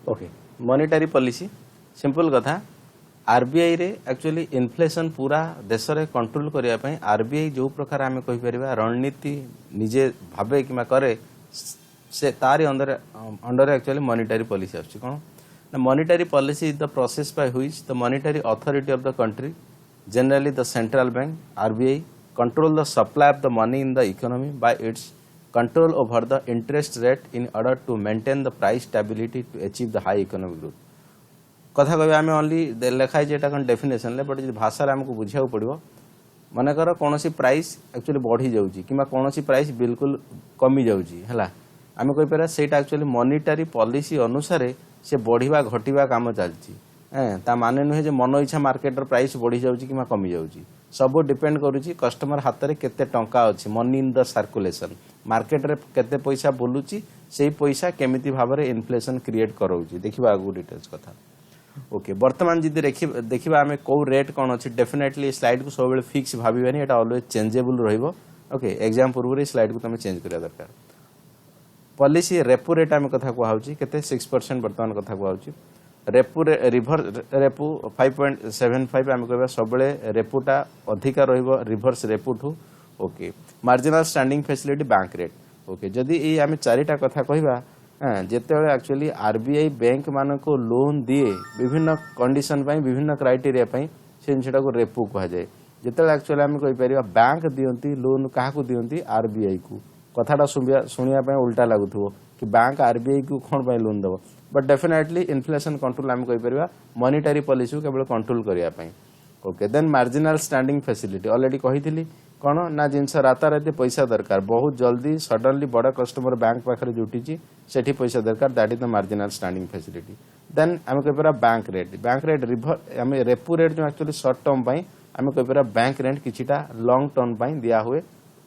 Okay monetary policy simple कथा RBI रे actually inflation पूरा देश रे कंट्रोल करिया पई आरबीआई जो प्रकार आमे कहि परिबा रणनीति निजे भाबे किमा करे से तारी अंडर एक्चुअली मॉनेटरी पॉलिसी आछि कोन ना monetary policy is the process by which the monetary authority of the country generally the central bank RBI control the supply of the money in the economy by its control over the interest rate in order to maintain the price stability to achieve the high economic growth कथा कहबे आमे only लेखाई जेटा कन definition ले but जे भाषा रे हमको बुझियाउ पड़िबो माने कर कोनोसी प्राइस एक्चुअली बढ़ी जाउची किमा कोनोसी प्राइस बिल्कुल कमी जाउची हला आमे कहि परा सेटा एक्चुअली मॉनेटरी पॉलिसी अनुसार से बढ़िबा घटिबा काम चलची ता माने नुहे जे मन इच्छा मार्केट प्राइस बढ़ी जाउची किमा कमी जाउची सब डिपेंड करूची कस्टमर हाथ रे केते टंका अछि money in the circulation market रे केते पैसा बोलुची सेही पैसा केमिति भाबरे इन्फ्लेशन क्रिएट करौची देखिबा आगु डिटेल्स कथा ओके वर्तमान जदि देखिबा आमे को रेट कोन अछि डेफिनेटली स्लाइड को सब बेले फिक्स भाबिबानी एटा ऑलवेज चेंजेबल रहइबो ओके एग्जाम पूर्व रे स्लाइड को तमे चेंज करिया दरकार पॉलिसी रेपो रेट आमे कथा को हाउची केते 6% वर्तमान कथा को हाउची रेपो रिवर्स रेपो 5.75 आम कह सब रेपोटा अधिका रिवर्स रेपो ठू okay marginal standing facility bank rate okay जदि ये आम चारिटा कथा कहवा जिते एक्चुअली आरबीआई बैंक मान को लोन दिए विभिन्न कंडीशन विभिन्न क्राइटेरिया से जिनटा को रेपो कह जाए जिते एक्चुअली आम कहीपर बैंक दियंती लोन क्या दियंती आरबीआई को कथाटा शुणा उल्टा लगुव कि बैंक आरबीआई को कौन लोन दब बट डेफिनेटली इन्फ्लेशन कंट्रोल आम कहीपर मॉनेटरी पॉलिसी को केवल कंट्रोल करने okay then marginal standing facility already कही कौन ना जिनस राताराति पैसा दरकार बहुत जल्दी सडनली बड़ कस्टमर बैंक पाखे जुटी से पैसा दरकार that is the marginal standing facility then आम कहीपर बैंक रेट रिभर आम रेपो रेट जो एक्चुअली सर्ट टर्म आम कहीपर बैंक रेट किछिटा लॉन्ग टर्म दिया हुए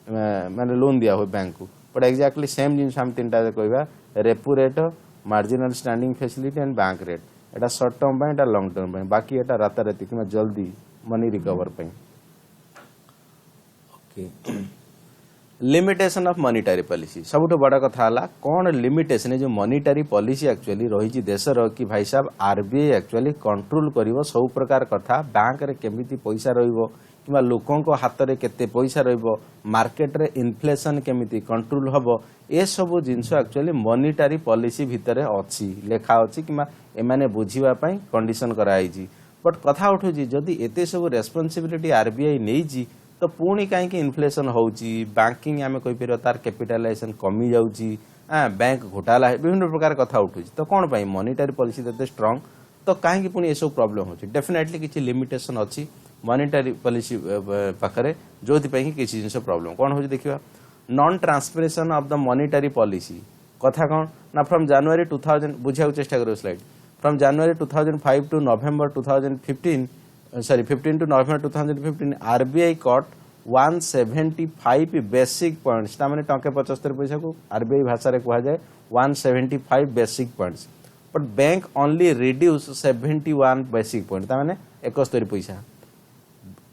माने लोन दिया हुए बैंक को बट एक्जाक्टली सेम जिन आम तीन कहवा repo rate marginal standing facility and bank rate एटा शॉर्ट टर्म एटा लॉन्ग टर्म बाकी एटा राताराति कि जल्दी money recover okay limitation of monetary policy सबुठ बड़ कथा है कौन लिमिटेशन जो मॉनेटरी पॉलिसी एक्चुअली रही देशर कि भाई साहब आरबीआई एक्चुअली कंट्रोल करिवो सब प्रकार कथा बैंक रे केमिति पैसा रहिबो कि लोकों हाथ में केते पैसा रहिबो मार्केट रे इन्फ्लेशन केमिति कंट्रोल हबो ए सब जिनस एक्चुअली मॉनेटरी पॉलिसी भितर अच्छी लेखा अच्छी कि एमाने बुझीबा पई कंडीशन कराई बट कथा उठुची जदि एते सब रेस्पोंसिबिलिटी आरबीआई नेइची तो पुणी कहीं इन्फ्लेशन होउची बैंकिंग आम कहीपर तार कैपिटलाइजेशन कमी जाउची बैंक घोटाला विभिन्न प्रकार कथा उठुची तो कौन पाई मॉनेटरी पॉलिसी देते स्ट्रांग तो कहीं पुणी ये सब प्रॉब्लम होची डेफिनेटली किसी लिमिटेशन अच्छी मॉनेटरी पॉलिसी पाखरे जो किसी जिन प्रॉब्लम कौन हो देखा non transferation of the monetary policy कथा कौन ना फ्रॉम जनवरी 2000 बुझा चेष्टा करो slide from January 2005 to November 2015 sorry 15 to November 2015 RBI caught 175 basic points ता माने टंके 75 पैसा को RBI भाषा रे कहा जाए 175 basic points but bank only reduce 71 basic point ता माने 71 पैसा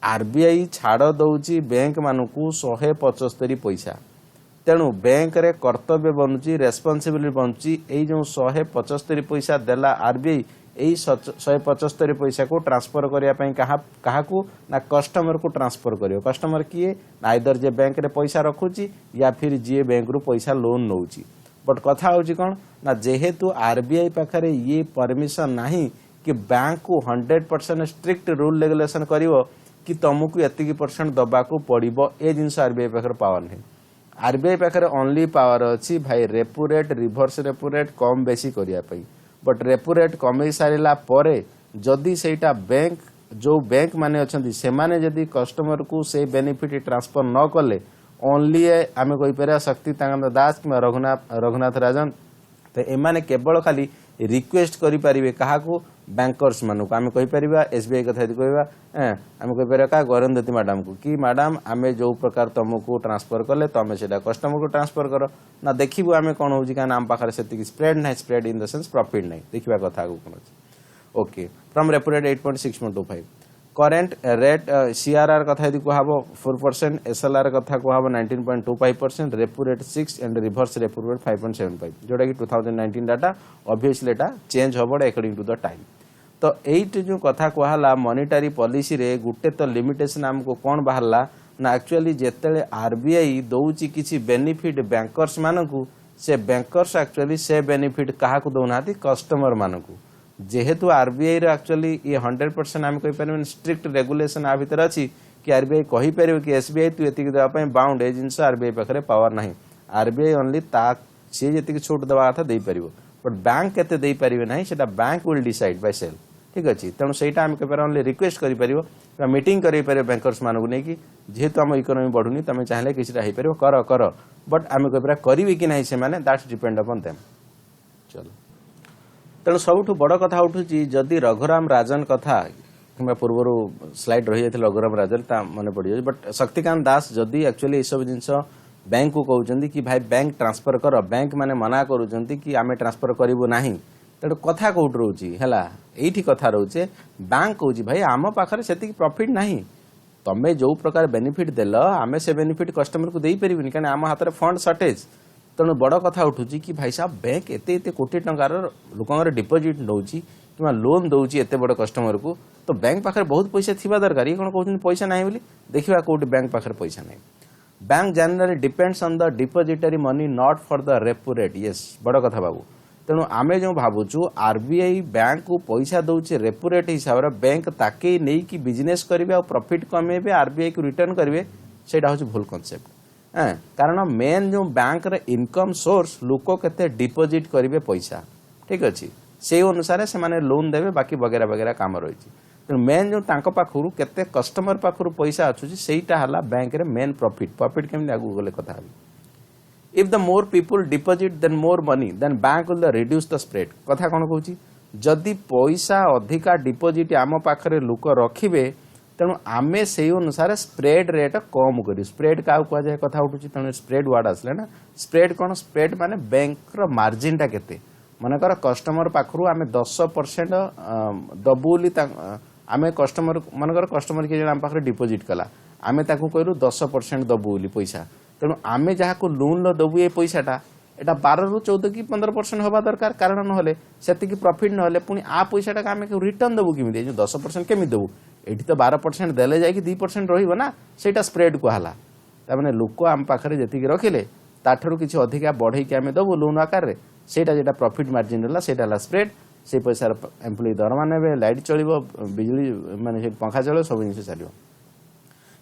आरबीआई छाड़ दउची बैंक मानकू 175 पैसा तेणु बैंक रे कर्तव्य बनुची रेस्पोंसिबिलिटी बनुची एई जो 175 पैसा देला आरबीआई यही 175 पैसा को ट्रांसफर करने क्या ना कस्टमर को ट्रांसफर कर कस्टमर किए ना इधर जे बैंक रे पैसा रखुची या फिर जी बैंक रू पैसा लोन नौची बट कथा होची कौन ना जेहेतु आरबीआई पाखरे ये परमिशन नहीं कि बैंक को 100% स्ट्रिक्ट रूल रेगुलेशन करिवो कि तुमको एतिकी % दबाको पड़िबो ए जिनस आरबीआई पाखरे पावर नहीं आरबीआई पाखरे ओनली पावर अच्छी भाई repo rate reverse repo rate कम बेसी करिया पई बट रेपो रेट कमे सारा परे जदि सेटा बैंक जो बैंक माने अछंती से माने जदि कस्टमर को से बेनिफिट ट्रांसफर न कले ओनली आम कहीपर शक्ति दास कि रघुनाथ राजन तो एमाने केवल खाली रिक्वेस्ट करें क्या बैंकर्स मानक आम कहीपर एसबीआई कथा कहवा आम कहीपर क्या गौरंदती मैडम को कि मैडम आम जो प्रकार तुमको ट्रांसफर कले तुम से कस्टमर को ट्रांसफर कर ना देखू आम कौन हो क्या आम पाखे से स्प्रेड ना spread in the sense profit नहीं देखा कथा कौन अच्छे okay from repo rate 8.625 current rate CRR कथा यदि कहब 4%, एसएलआर कथा कहब 19.25%, repo rate 6 and reverse repo rate 5.75, जोटा कि 2019 डाटा ऑब्वियसली एटा चेंज होबो अकॉर्डिंग टू द टाइम। तो एट जो कथा कहला मॉनिटरी पॉलिसी रे गुटे तो लिमिटेशन हमको कौन बाहरला ना एक्चुअली जेतेले आरबीआई दउची किछि बेनिफिट बैंकर्स मानकू से बैंकर्स एक्चुअली से बेनिफिट काहा को दउनाती कस्टमर मानकू जेहेतु आरबीआई रे एक्चुअली ये 100% आम कहि परबे स्ट्रिक्ट रेगुलेशन आ भीतर अछि कि आरबीआई कहि परबे कि एसबीआई तू एतिक देबा पय बाउंड ए जिंस आरबीआई पाखरे पावर नाही आरबीआई ओनली ता से जेतिक छूट देबा कथा देई परिबो बट बैंक केते देई परिबे नाही सेटा bank will decide by sale ठीक अछि तेणु सेटा आम कहि ओनली रिक्वेस्ट करि परिबो मीटिंग करि परिबो बैंकर्स मानकू नै कि जेहेतु आम इकोनॉमी बढ़ुनी तमे चाहले किछटा हेई परिबो कर बट आम कहि करिवे कि नाही से माने दैट्स डिपेंड अपॉन देम। चलो तेणु सबुठु बड़ कथा उठुची जदि रघुराम राजन कथा कि पूर्वर स्लाइड रही जाता रघुराम राजन ता मन पड़ जाए बट शक्तिकांत दास जदि एक्चुअली ये सब जिनस बैंक को कहते कि भाई बैंक ट्रांसफर कर बैंक माने मना करूँ कि आम ट्रांसफर करूँ ना तेणु कथा कौट रोचे है कथा रोचे बैंक कौच भाई आम पाखे से प्रॉफिट नहीं तमें जो प्रकार बेनिफिट देल आम से बेनिफिट कस्टमर को दे पारे कहीं आम हाथ में फंड सर्टेज तेणु बड़ कथा उठूँ कि भाई साहब बैंक एत कोटी टंकार लोक डिपोजिट नौची कि लोन दौची एत बड़ कस्टमर को तो बैंक पाखे बहुत पैसा थी दरकार ये कौन कहते पैसा ना बोली देखा कौट बैंक पाखे पैसा ना bank generally depends on the depository money not for the repo rate yes बड़ कथा बाबू तेणु आमे जो भावुँ आरबीआई बैंक को पैसा दौचे रेपो रेट हिसाब से बैंक ताके नहीं कि बिजनेस करेंगे और प्रॉफिट कमेबे आरबीआई को रिटर्न करेंगे सेटा हूँ भूल कनसेप्ट कारण मेन जो बैंक रे इनकम सोर्स लोक केते डिपोजिट करेंगे पैसा ठीक अच्छे से अनुसार से माने लोन देवे बाकी वगैरह वगैरह काम रही तेणु मेन जो तांको पाखरु केते कस्टमर पाखरु पैसा आछुची सेटा हला बैंक रे मेन प्रॉफिट केमि आगु गले कथा हबी if the more people deposit then more money then bank will reduce the spread कथा कौन कहूँ जदि पैसा अधिका डिपोजिट आम पाखरे लोक रखिबे तेणु आमे से अनुसार स्प्रेड रेट कम करी स्प्रेड क्या कहुए कथा उठुची तेणु स्प्रेड वर्ड आसले ना स्प्रेड कौन स्प्रेड माने बैंक रो मार्जिन टा केते मनकर कस्टमर पाखरु आमे 10% दबु बोली आमे कस्टमर मनकर कस्टमर के आम पाखरे डिपोजिट कला आमे ताकू कहलु 10% दबु बोली पैसा तेणु आमे जहाँ को लोन दबु ये पैसाटा एटा 12 रु 14 कि 15% हवा दरकार कारण नहले सेति प्रॉफिट नहले पुनी आ पैसाटा आमे रिटर्न दबु किमि जो 10% केमि दबु एठी तो 12% देले जाय कि 2% रहिबो ना सेटा स्प्रेड कहला ता माने लोक आम पाखरे जति रखिले ताठरू किछि अधिका बढ़ई के आमे दबु लोन आकार रे सेटा जेटा प्रॉफिट मार्जिन हला सेटा हला स्प्रेड से पैसा एम्प्लॉय दरमा नेबे लाइट चलिबो बिजली माने पंखा चलो सब जिनिस चलिबो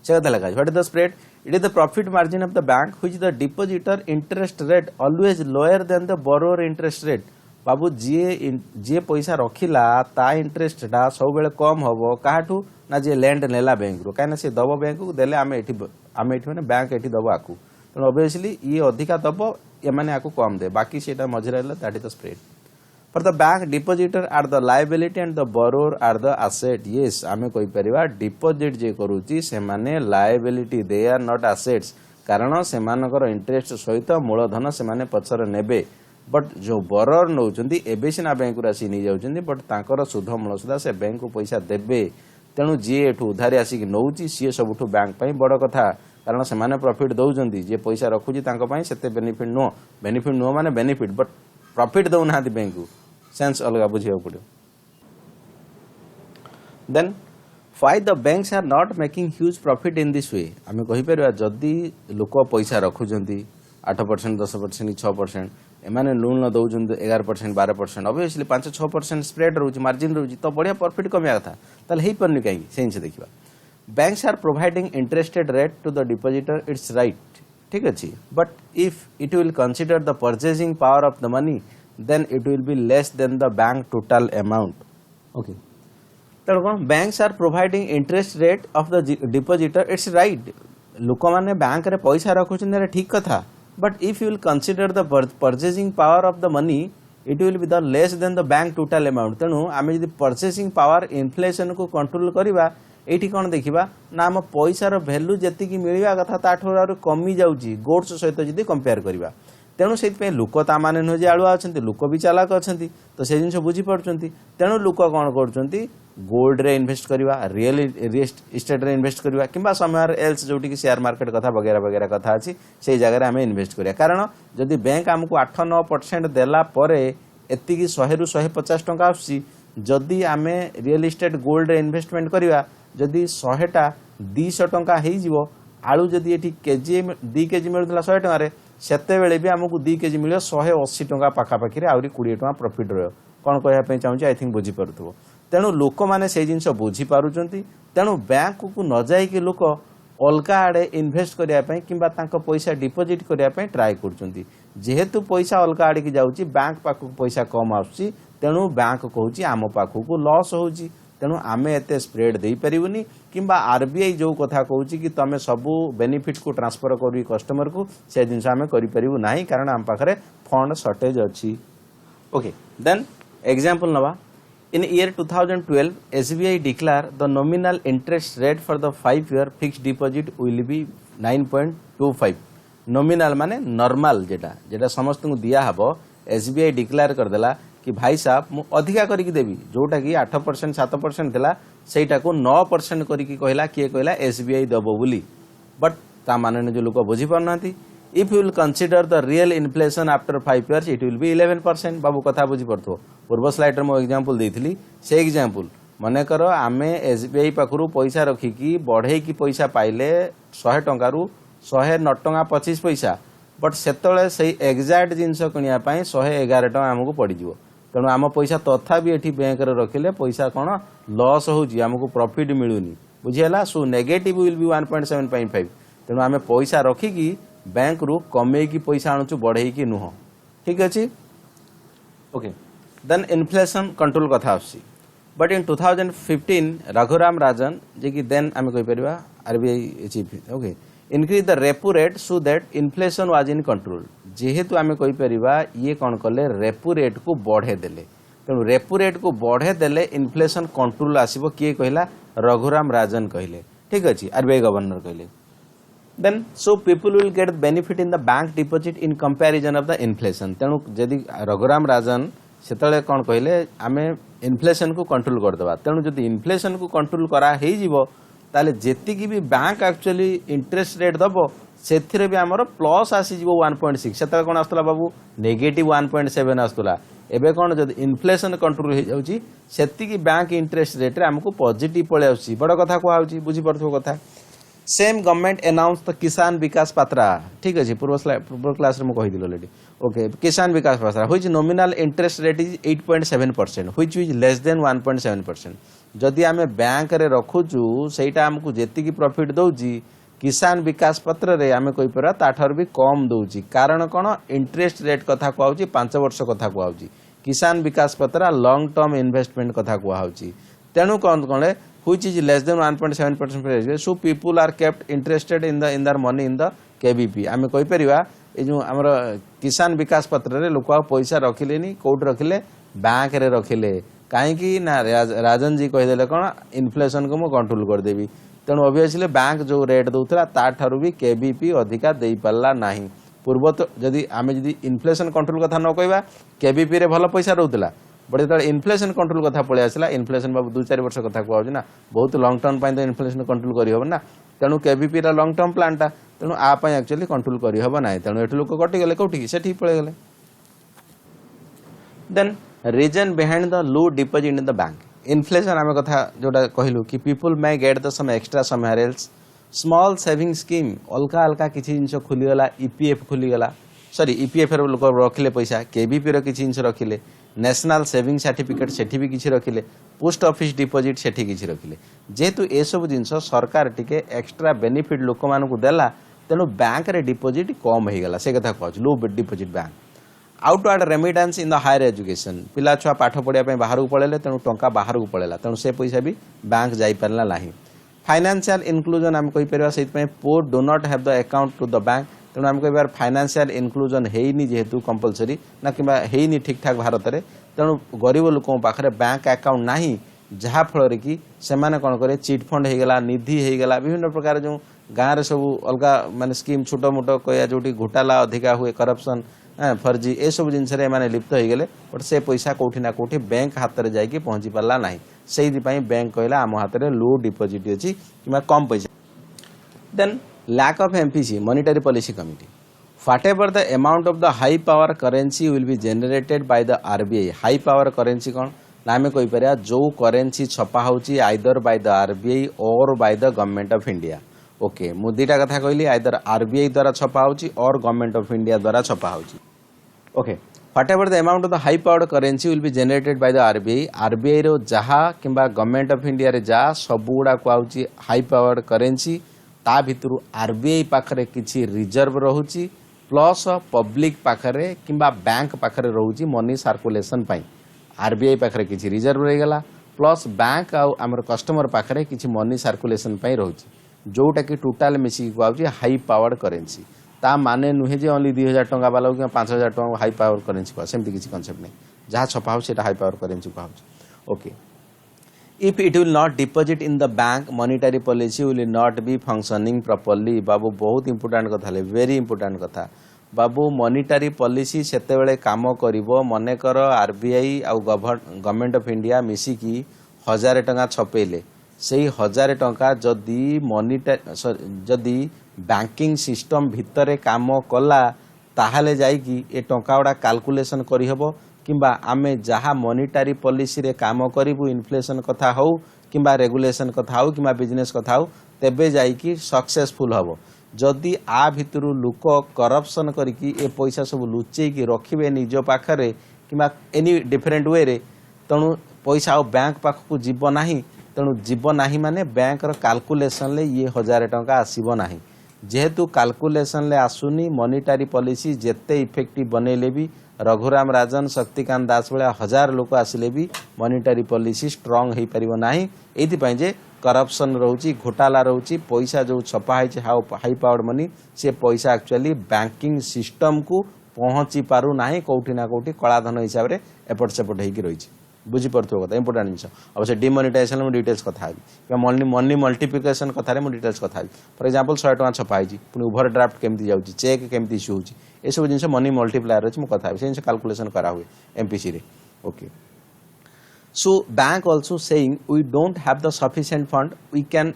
से कथा लगा what is the spread it is the profit margin of the bank which the depositor interest rate always lower than the borrower interest rate बाबू जी पैसा रखिला ता इंटरेस्ट टा सब बेले कम हबो काठू ना जे लैंड नेला बैंक रो काना से दबो बैंक को देले आमे एठी माने बैंक एठी दबो आकू तो ऑब्वियसली ये अधिका दबो ये माने आकू कम दे बाकी सेटा मझे रहला that is the spread for the bank depositor are the liability and the borrower are the asset yes आमे कोइ परिबा डिपोजिट जे करूची से माने liability they are not assets कारण से मानकर इंटरेस्ट सहित मूलधन से माने पछर नेबे बट जो बोरोअर नौचंदी एबे सिना बैंक रा सी नै जाउचंदी बट तांकर सुध मूल सुधा से बैंक को पैसा देबे तेणु जी एठू उधारी आसिक नौची सी सबुठू बैंक पई बड़ कथा कारण से माने प्रॉफिट दउचंदी जे पैसा रखुची तांको पई सेते बेनिफिट नो माने बेनिफिट बट प्रॉफिट दउ ना बैंक को सेंस अलग बुझिया पड़ो then why the banks are not making huge profit in this way आमे कहि परबा जदी लोक पैसा रखुचंती 8% 10% 6% एमाने लोन दौरान 11% 12% ऑब्वियसली 5-6% स्प्रेड रोची मार्जिन रोची तो बढ़िया प्रॉफिट कमिया था ताले हेई परनी कहीं से देखिबा banks are providing interested rate to the depositor it's right ठीक अच्छे but if it will consider the purchasing power of the money then it will be less than the bank total amount okay तेणु कौन banks are providing interest rate of the depositor it's right लोक मैंने bank रे पैसा रखुचंदी ठीक कथा but if you will consider the purchasing power of the money it will be the less than the bank total amount तेणु आम जब परचेजिंग पावर इनफ्लेशन को कंट्रोल करवा ये कौन देखा ना आम पैसार भैल्यू जी मिलवा कथा ताठू कमी जाऊँगी गोड्स सहित जी कंपेयर करवा तेणु से लोक ता नुह जे आलुआ अच्छा लोक भी चालाक अच्छा तो से जिन बुझीपार तेणु लोक कौन कर गोल्ड रे इन्वेस्ट करवा रियल इस्टेट रे इन्वेस्ट करवा किंबा समय एल्स जोटी कि शेयर मार्केट कथा वगैरह वगैरह कथा अच्छी से जगह आम इन्वेस्ट करिया कारण जदि बैंक आमको 8-9% देला परे एतिकी 100 ରୁ 150 टंका आसी जदि आम रियल इस्टेट गोल्ड रे इन्वेस्टमेंट करवा जदि 100टा 200 टंका हो आलू जदि ये केजी 2 केजी मिलूला 100 टकर सेतेबेले भी आमको 2 केजी मिले 180 टंका पाखापाखि आहरी 20 टंका प्रॉफिट रहा कौन कहवाई चाहूँगी आई थिंक बुझीपु तेणु लोक मैंने से जिन बुझीपार तेणु बैंक को न जाइए लोक अलग आड़े इन्वेस्ट करने कि पैसा डिपोजिट करने ट्राए करेतु पैसा अलग आड़े की जाऊँगी बैंक पाखक पैसा कम आसूँ तेणु बैंक कहूँ आम पाखक लॉस हो तेणु आम एत स्प्रेड दे पारूनी कि आरबीआई जो कथा कहूँ कि तुम सबू बेनिफिट को ट्रांसफर कर कस्टमर को से जिन आम करूँ कारण आम पाखे फंड सर्टेज अच्छी ओके देन एग्जांपल नवा in year 2012 SBI declare the nominal interest rate for the 5-year fixed deposit will be 9.25 nominal माने नॉर्मल जेटा जेटा समस्त को दिया हबो SBI डिक्लेयर कर देला कि भाई साहब मु अधिका करिक देबी जोटा कि 8% 7% देला सेटा को 9% करिक कहला किए कहला SBI दबो बोली बट ता माने जो लोक बुझी पारनाती if you will consider the real inflation after 5 years it will be 11% बाबू कथा बुझी पड़थो पूर्व स्लाइड रे मो एग्जांपल देइथिली से एग्जांपल माने करो आमे एसबीआई पाखरु पैसा रखिकी बढ़े की पैसा पाइले 100 टंका रु 109 टंका 25 पैसा बट सेतळे सही एग्जैक्ट जिंस किनिया पई 111 टंका हमको पड़ी जिवो तेणु आम पैसा तथा भी एठी बैंक रे रखिले पैसा कोन लॉस होउची हमको प्रॉफिट मिलुनी बुझियला सो नेगेटिव विल बी 1.755 तेणु आमे पैसा रखिकी बैंक रु कमे की पैसा आणुचु बढ़े की नुह ठीक अछि ओके देन इन्फ्लेशन कंट्रोल कथा आसी बट इन 2015 रघुराम राजन जे कि देन आमे कहि परिबा RBI chief okay increase the repo rate so that inflation was in control जेहेतु आमे कहि परिबा ये कोन कले रेपो रेट को बढ़े देले तेणु रेपो रेट को बढ़े देले इन्फ्लेशन कंट्रोल आसीबो किए कहला रघुराम राजन कहले ठीक अछि आरबीआई गवर्नर कहले then so people will get benefit in the bank deposit in comparison of the inflation तेणु जदि रघुराम राजन सेतले कौन कहले आमे इन्फ्लेशन को कंट्रोल कर देबा तेणु जदि इन्फ्लेशन को कंट्रोल करा हे जीवो ताले जेति की भी बैंक एक्चुअली इंटरेस्ट रेट दबो सेथिरे भी हमर प्लस आसी जीवो 1.6 सेतले कोन आस्तला बाबू नेगेटिव 1.7 आस्तला एबे कोन जदि इन्फ्लेशन कंट्रोल हे जाउची सेति की बैंक इंटरेस्ट रेट रे हमको पॉजिटिव पळे आउची बड़ कथा को आउची बुझी पड़थो कथा सेम गवर्नमेंट अनाउंस द किसान विकास पात्रा ठीक अछि पूर्व क्लास रे म कहि दिलो already okay Kisan Vikas Patra which nominal interest rate is 8.7% which is less than 1.7% जदि आमे बैंक रे रखुचु सेटा हमकु जेति की प्रॉफिट दउजी किसान विकास पत्र रे आमे कहि परा ताठर भी कम दउजी कारण कोन इंटरेस्ट रेट कथा कहउची 5 वर्ष कथा कहउची किसान विकास पत्र लॉन्ग टर्म इन्वेस्टमेंट कथा कहउची तेनु कोन कोन which is less than 1.7% so people are kept interested in their money in the KVP आमे कहि परिबा ए जो हमर किसान विकास पत्र रे लोक पैसा रखिलेनी कोड रखिले बैंक रे रखिले काहे कि ना राजन जी कहि देले कोन इन्फ्लेशन को म कंट्रोल कर देबी तेणु ऑब्वियसली बैंक जो रेट दउथला ता ठारू भी केबीपी अधिका देई पल्ला नाही पूर्व तो जदि आमे जदि इन्फ्लेशन कंट्रोल कथा न कहबा केबीपी रे भलो पैसा रहउतला बट जो इन्फ्लेशन कंट्रोल कथा पड़े आसला इन्फ्लेशन बाबू 2-4 वर्ष कथा कहूँ ना बहुत लॉन्ग टर्म तो इन्फ्लेशन कंट्रोल करहब ना तेणु केबीपी लॉन्ग टर्म प्लानटा तेणु आप एक्चुअली कंट्रोल करहब ना तेणु एठु लोक कटिगले कौटी से पड़ेगले then reason behind the low deposit in the bank inflation आम कथा जोटा कहलु कि people may get the sum extra somewhere else small saving scheme अलका अलका किसी जिनस खुलीगला ईपीएफ खुलीगला सॉरी ईपीएफ लोक रखिले पैसा केबीपी रो किसी जिनस रखिले नेशनल सेविंग सर्टिफिकेट सेठी भी किसी रखिले पोस्ट ऑफिस डिपोजिट सेठी किसी रखिले जेहेतु ए सब जिनस सरकार टिके एक्स्ट्रा बेनिफिट लोक मानकु देला तेणु बैंक रे डिपोजिट कम हो गला से कथा कहू low deposit bank outward remittance in the higher education पिला छुआ पाठ पढ़िया बाहर को पळेले तेणु टंका बाहर को पळेला तेणु से पैसा भी बैंक जाई पारला नाही फाइनेंशियल इनक्लूजन हम कहि परबा सेति पे poor do not have the account to the bank तेणु आम कह फाइनेंशियल इनक्लूजन हेनी जेहेतु कंपलसरी ना कि हेनी ठीक ठाक भारत में तेणु गरीब लोकों पाखे बैंक अकाउंट नाही जहाँ फल कि सेमाने कौन करे चिट फंड होगला निधि होगला विभिन्न प्रकार जो गाँव में सब अलग माने स्कीम छोट मोट कह जो घोटाला अधिका हुए करप्शन फर्जी ए सब जिनस लिप्त हो गले बट से पैसा कौटी ना कौटी बैंक हाथ में जाकि पहुँची पारा ना से बैंक कहला आम हाथ में लो डिपोजिट अच्छी कि कम पैसा then lack of MPC monetary policy committee whatever the amount of the high power currency will be generated by the RBI high power currency कौन ना आम कहीपर जो करेन्सी छपा होची आइदर बाय द RBI और by the government of India okay मु दुईटा कथा कहली आइदर RBI द्वारा छपा होची और गवर्नमेंट ऑफ इंडिया द्वारा छपा होची okay whatever the amount of the high powered currency will be generated by the RBI रो जहा किंबा गवर्नमेंट ऑफ इंडिया रे जा सब गुड़ा को हाई पावर्ड करेन्सी ता भितर RBI पाखरे किछि रिजर्व रहूची प्लस पब्लिक पाखरे किंबा बैंक पाखरे रहूची मनी सर्कुलेशन पाई RBI पाखरे किछि रिजर्व रही गला प्लस बैंक आउ हमर कस्टमर पाखरे किछि मनी सर्कुलेशन पाई रहूची जोटा कि टोटाल मिसी को हाई पावर्ड करेन्सी ता माने नुहे जे ओनली 2000 टंका वाला कि 5000 टंका हाई पावर करेन्सी को सेमती किसी कॉन्सेप्ट नहीं जहाँ छपा हो हाई पावर करेन्सी को okay if it will not deposit in the bank monetary policy will not be functioning properly बाबू बहुत इंपोर्टेंट कथा वेरी इंपोर्टेंट कथा बाबू मॉनिटरी पॉलिसी सेते बेले काम करिवो मने कर RBI आउ गवर्नमेंट ऑफ इंडिया मिसिकी 1000 टंका छपेले से 1000 टंका जदि बैंकिंग सिस्टम भितर काम कला ताहले जाइकी ए टंका गुड़ा कैलकुलेशन करहब किंबा आमे जहाँ मॉनिटरी पॉलिसी रे काम करिवु इन्फ्लेशन कथा हो किंबा रेगुलेशन कथा हो किंबा बिजनेस कथा हो तेबे जाइकी सक्सेसफुल हबो जदि आ भितरु लुक करप्शन करिकी ए पैसा सब लुचेकी रखिबे निज पाखरे किंबा एनी डिफरेंट वे रे तणु पैसा आ बैंक पाखकु जीव नाही तेणु जीव नाही माने बैंक रो कैलकुलेशन ले ये 1000 टंका आसीबो नाही जेहेतु कैलकुलेशन ले आसुनी मॉनिटरी पॉलिसी जेते इफेक्टिव बनैले भी रघुराम राजन शक्तिकांत दास भाया 1000 लोक आसिले भी मॉनिटरी पॉलिसी स्ट्रांग हो पारिबो नाही एथि जे करप्शन रोची घोटाला रोची पैसा जो छपा है हाई पावर्ड मनी से पैसा एक्चुअली बैंकिंग सिस्टम को पहुँची पारु नाही कोठी ना कोठी कलाधन हिसाब से एपट सेपट होगी रही बुझीपड़ो कथा इंपोर्टाट जिन अब से डिमोनेटाइजेशन में डिटेल्स कथा मनी मल्टीप्लिकेशन कथार डिटेल्स कथा फॉर एग्जांपल 100 टंका छपाई पुणी ओभर ड्राफ्ट केमती जाऊँगी चेक केमती इश्यू होची ए सब जिन मनी मल्टीप्लायर अच्छी मुझे कथा से कैलकुलेशन करा हुए एमपीसी रे okay so bank also saying we don't have the sufficient fund we can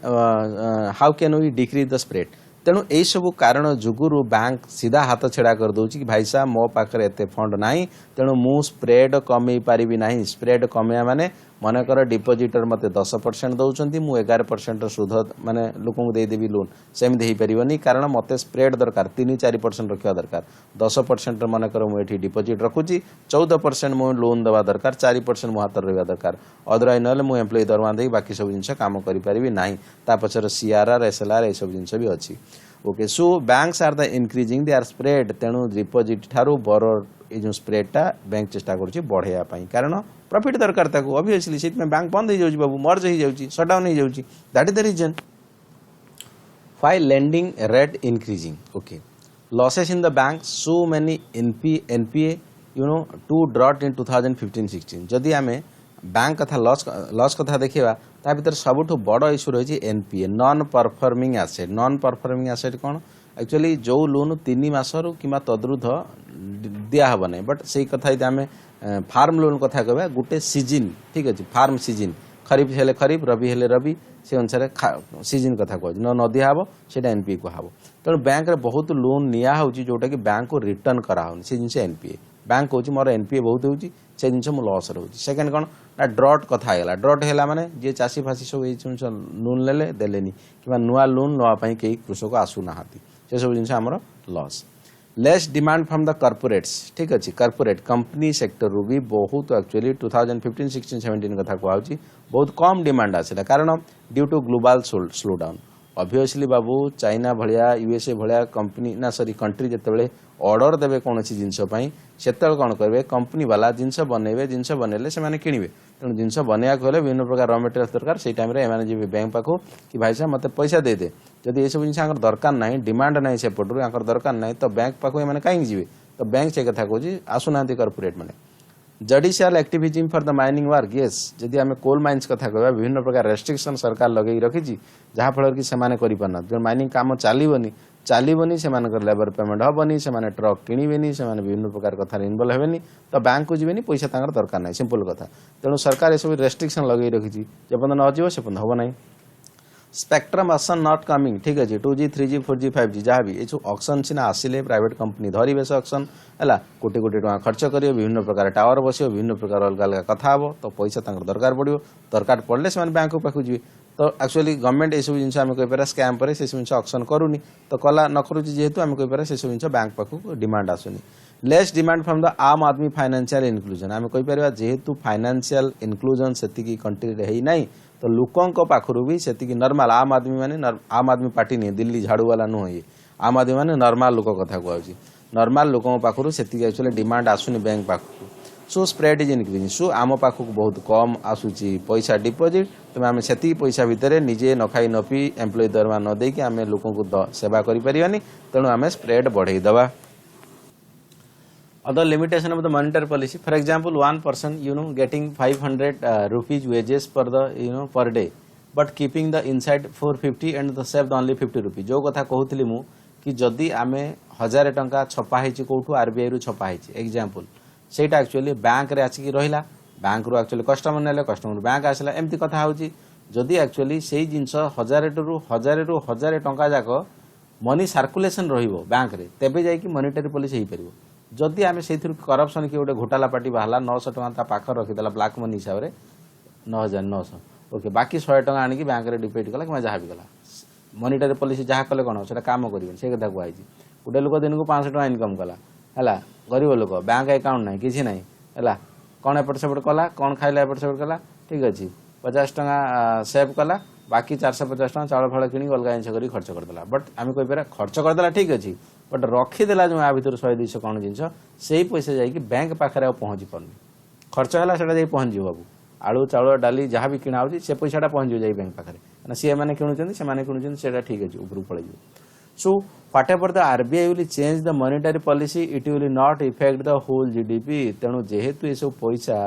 how can we decrease the spread तेणु यही सब कारण जुगुरु बैंक सीधा हाथ छेड़ा कर दूची कि भाई साहब मो पाखे एत फंड नाही तेणु मु स्प्रेड कमे पारिबी नाही स्प्रेड कमे माने मनकर डिपोजिटर मते 10% दउचंती मु 11% सुध माने लोकଙ୍କୁ देदेबी लोन सेमि हो पारिबनी कारण मते स्प्रेड दरकार 3-4% रखिया दरकार 10% मनकर मु एठी डिपोजिट रखुची 14% मु लोन देवा दरकार 4% मु हाथ रहबा दरकार अदरवाइज नले मु एम्प्लॉय दरमा देई बाकी सब जिंस काम करि पारिबी नाही ता पछर CRR SLR ए सब जिंस भी अछि okay so banks are the increasing their spread तेणु डिपोजिट ठारू बर ये जो स्प्रेडटा बैंक चेष्टा करुच्ची बढ़ाया कारण प्रॉफिट दरकार ताको ऑब्वियसली से बैंक बंद हो जाउची बाबू मर्ज हो जाउची शटडाउन हो जाउची that is the reason why lending rate increasing okay losses in the bank so many NPA you know to drought in 2015-16 जदि आमे बैंक कथा लॉस कथा देखिबा ता भीतर सबुठु बड़ इश्यू रही NPA नॉन परफॉर्मिंग एसेट कौन एक्चुअली जो लोन 3 मासरू कि तद्रुध दिया हम ना बट से कथा आम फार्म लोन कथा कह गोटे सीजन ठीक अच्छे फार्म सीजन खरीफ हेले खरीफ रबी हेले रबी से अनुसार सीजन कथा कह न दिया हम से NPA कह तेणु बैंक रे बहुत लोन निया होची जोटा कि बैंक को रिटर्न कराऊनी से जिन NPA बैंक कौच मोर NPA बहुत होची से जिन लॉस रोचे सेकेंड कौन ना ड्रॉट कथा है ड्रॉट है माने जे चाषी फासी सब ये लोन ले देलेनी कि नुआ लोन नापी कई कृषक आसुना से सब जिन आमर loss less demand from the corporates ठीक अच्छे कॉर्पोरेट कंपनी सेक्टर रू भी बहुत एक्चुअली 2015-16-17 कथा कहूँ बहुत कम डिमांड आसला कारण due to global slow down obviously बाबू चाइना भाया USA भाया कंपनी ना सॉरी कंट्री जिते ऑर्डर देवे कौन जिनस से कौन करेंगे कंपनी वाला जिनस बनइले से किणवे तेणु जिनस बनवाक गले विभिन्न प्रकार रॉ मटेरियल दरकार से टाइम एम जी बैंक पाखु कि भाई साहब मत पैसा दे दे जब ये सब जिन दरकार ना डिमांड ना सेपटू दरकार ना तो बैंक पाखु एम कहीं जी तो बैंक से कथा कहूँ आसुना कॉर्पोरेट मैंने judicial activism for the mining work yes जदि आम कोल माइन्स कथा कह विभिन्न प्रकार रेस्ट्रिक्शन सरकार लगे रखी जहाँफल कि से माइनिंग काम चलनी चलबनी से लेबर पेमेंट हेनी से ट्रक किणवेनी से विभिन्न प्रकार कथार इनवल्व हेनी तो बैंक को जीवेनी पैसा तांकर दरकार ना सिंपल कथा तेणु सरकार ये सब रेस्ट्रिक्शन लगे रखी जपर्यंत न जीव से हम ना स्पेक्ट्रम ऑक्शन नॉट कमिंग ठीक अच्छे 2G 3G 4G 5G जहाँ भी ये ऑक्शन सीना आसिले प्राइवेट कंपनी धरवे से ऑक्शन है कोटी कोटी टका खर्च कर विभिन्न प्रकार टावर बस विभिन्न प्रकार अलग अलग कथा हम तो पैसा दरकार पड़ो दरकार पड़े से बैंक पाक जी तो एक्चुअली गवर्नमेंट ये सब जिन आम कहीपर स्कैम पर से जिन ऑक्शन करूनी तो कला न करुच्ची जेहेतु आम कहीपर से सब जिन बैंक पाक डिमांड आसुनी लेस डिमांड फ्रॉम द आम आदमी फाइनेंशियल इनक्लूजन आम कहीपर जेहेतु फाइनेंशियल इनक्लूजन से कंट्री है ना तो लोकों पाखु भी से नॉर्मल आम आदमी माने आम आदमी पार्टी नहीं दिल्ली झाड़ू वाला नुह ये आम आदमी माने नॉर्मल लोक कथा कहूँ नॉर्मल लोकों पाखु से एक्चुअली डिमांड आसुनी बैंक पाखु so spread is increasing so आम पाखक बहुत कम आसूची पैसा डिपोजिट तेज आम से पैसा भितर निजे न खाई न पी एम्प्लॉय दरमा न देकी आम लोक सेवा करें तेणु आम spread बढ़ईदे other limitation of the monetary policy for example one person getting 500 rupees wages per the per day but keeping the inside 450 and the saved only 50 rupees जो कथा कहूली मु कि जदि आमे 1000 टंका छपा है कौटू आरबीआई रु छपा है एग्जांपल सेटा एक्चुअली बैंक रे आसिक रहिला बैंक रु एक्चुअली कस्टमर नेले कस्टमर बैंक आसला एमती कथा होची जदि एक्चुअली सेही जिंस 1000 टंका जाक मनी सर्कुलेशन रहिबो बैंक रे तेबे जाई कि मॉनेटरी पॉलिसी हेई परिबो जदि आम से करप्शन कि गोटे घोटाला पार्टी बाहर 900 टका पाख रखीदेला ब्लाक मनी हिसाब से 9900 ओके बाकी 100 टका आनिक बैंक में डिपोजिट कला कि जहाँ भी कला मॉनेटरी पॉलिसी जहाँ कले कौन से काम कर से कथा कहुई गोटे लोक दिन को 500 टका इनकम कला है गरीब लोक बैंक अकाउंट ना कि ना है कौन एपट सेपट कला कौन खाइला एपट सेपट कला ठीक अच्छे 50 टका सेव कला बाकी 450 टका चाउल फल कि अलग जिन कर खर्च करदेला बट आम कहीपर खर्च करदेला ठीक अच्छे बट रखीदेला जो भितर 100-200 कौन जिन से पैसा जाकि बैंक पाखे पहुँची पार्नि खर्च है से पहुँच बाबू आलू चाउल डाली जहाँ भी किणा से पैसाटा पहुँच जाए बैंक पाखे सी मैंने किणुच्च से ठीक अच्छे ऊपर पड़े so whatever the RBI will change the monetary policy it will not affect the whole GDP तेणु जेहेतु ये सब पैसा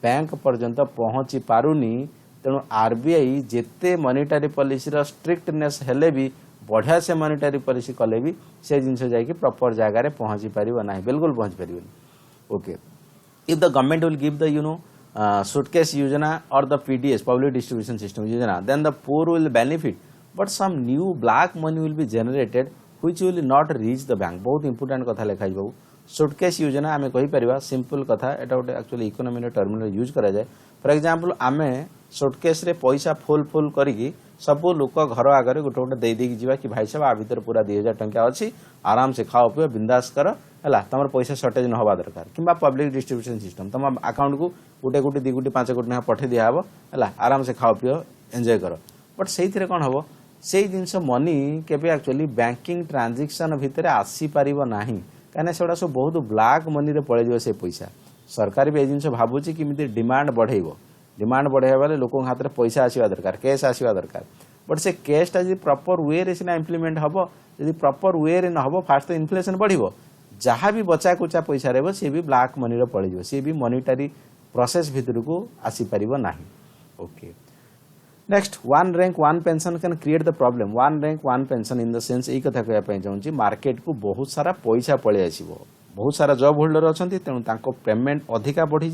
बैंक पर्यंत पहुँची पारुनी तेणु आरबीआई जेते मॉनेटरी पॉलिसी स्ट्रिक्टनेस हेले भी बढ़िया से मॉनेटरी पॉलिसी कले भी से जिन जाकि प्रॉपर जगह पहुँची पार ना बिल्कुल पहुँची पार okay if the government will give the suitcase योजना और the PDS public distribution system योजना then the poor will benefit but some new black money will be generated which will not reach the bank बहुत important कथा लिखा बाबू suitcase योजना आम कहीपर simple कथा एटा गोटे एक्चुअली इकोनॉमी टर्मिनल यूज करा जाए फॉर एग्जांपल आम सुटकेस रे पैसा फुल फुल करी सब लोक घर आगे गोटे गोटे देदेकी जीवा कि भाई साहब आ भर पूरा 2000 टंका अच्छी आराम से खाओ पिओ बिंदास कर है तुम पैसा सर्टेज न हवा दरकार कि पब्लिक डिस्ट्रीब्यूशन सिस्टम तुम अकाउंट को गोटे कोटी 2 कोटी 5 कोटी ना पठे दिहब है आराम से खाओ पिओ एंजॉय कर बट से कौन हम से जिनस मनी केबे एक्चुअली बैंकिंग ट्रांजेक्शन भितर आसीपर ना कहीं से सब बहुत ब्लैक मनी पलैज से पैसा सरकार भी ये जिन भावुँ कि डिमांड बढ़ेब डिमांड बढ़ाइबा बेले लोक हाथ में पैसा आसवा दरकार कैश आसवा दरकार बट से कैशटा जी प्रॉपर वे रे सिना इम्प्लीमेंट हम जब प्रॉपर वे रे न हम फास्ट तो इन्फ्लेशन बढ़िबो जहाँ भी बचा कुचा पैसा रह सी भी ब्लैक मनी पलैज सी भी मॉनेटरी प्रोसेस भितर को आसीपर ना okay next one rank one pension can create the problem one rank one pension in the sense यही कथा कहना चाहूँगी मार्केट को बहुत सारा पैसा पलि आसो बहुत सारा जॉब होल्डर अच्छा तेणु पेमेंट अधिका बढ़ी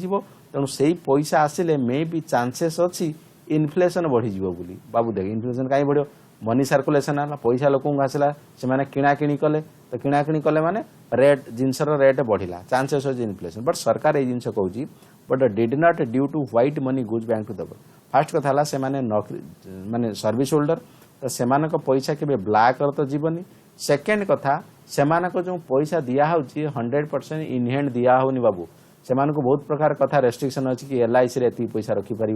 तेणु से ही पैसा आसिले मे भी चांसेस अच्छी इन्फ्लेशन बढ़ी बोली बाबू देख इन्फ्लेशन कहीं बढ़ो मनी सर्कुलेशन है पैसा लोक आसला से किणाकिणी कले तो किणाकिणी कले माने रेट जिनसर रेट बढ़ला चांसेस अच्छे इन्फ्लेशन बट सरकार ये जिन कहूँ but did not due to white money गुज बैंक टू दब फास्ट कथा से माने सर्विस होल्डर तो से पैसा के ब्लैक तो जीवनी सेकेंड कथा से जो पैसा दिहे 100% इन हैंड दिहनी बाबू से बहुत प्रकार कथा रेस्ट्रिक्शन अच्छी कि LIC रे पैसा रखिपर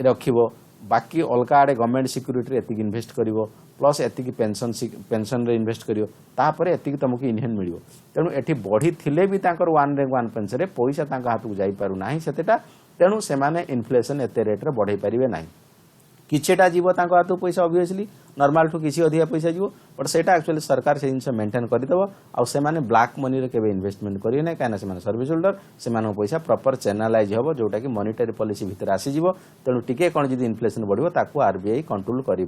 रखिब बाकी अलग आड़े गवर्नमेंट सिक्यूरीटी एति इन्वेस्ट कर प्लस एति पेंशन रे इन्वेस्ट कर एति तुमको इन हैंड मिल तेणु ये बढ़ी थे भी वन रैंक वन पेंशन पैसा हाथ को जापर ना सेटा तेणु से इन्फ्लेशन एत रेट्रे बढ़ई पारे ना किछेटा जीव हाथ पैसा ऑब्वियसली नॉर्मल ठू किसी अधिका पैसा जीव बट सेटा एक्चुअली सरकार से जिन मेंटेन करदेव आउ से ब्लैक मनी के इन्वेस्टमेंट करेंगे ना कहीं सर्विस होल्डर से पैसा प्रॉपर चैनलाइज हम जोटा कि मॉनेटरी पॉलिसी भितर आसीज तेणु टिके कौन जब इन्फ्लेशन बढ़ो ताकू आरबीआई कंट्रोल कर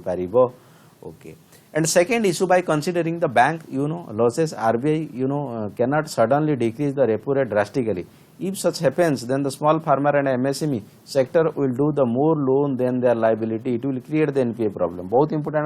okay And second issue, by considering the bank, losses, RBI, cannot suddenly decrease the repo rate drastically. If such happens, then the small farmer and MSME sector will do the more loan than their liability. It will create the NPA problem. बहुत important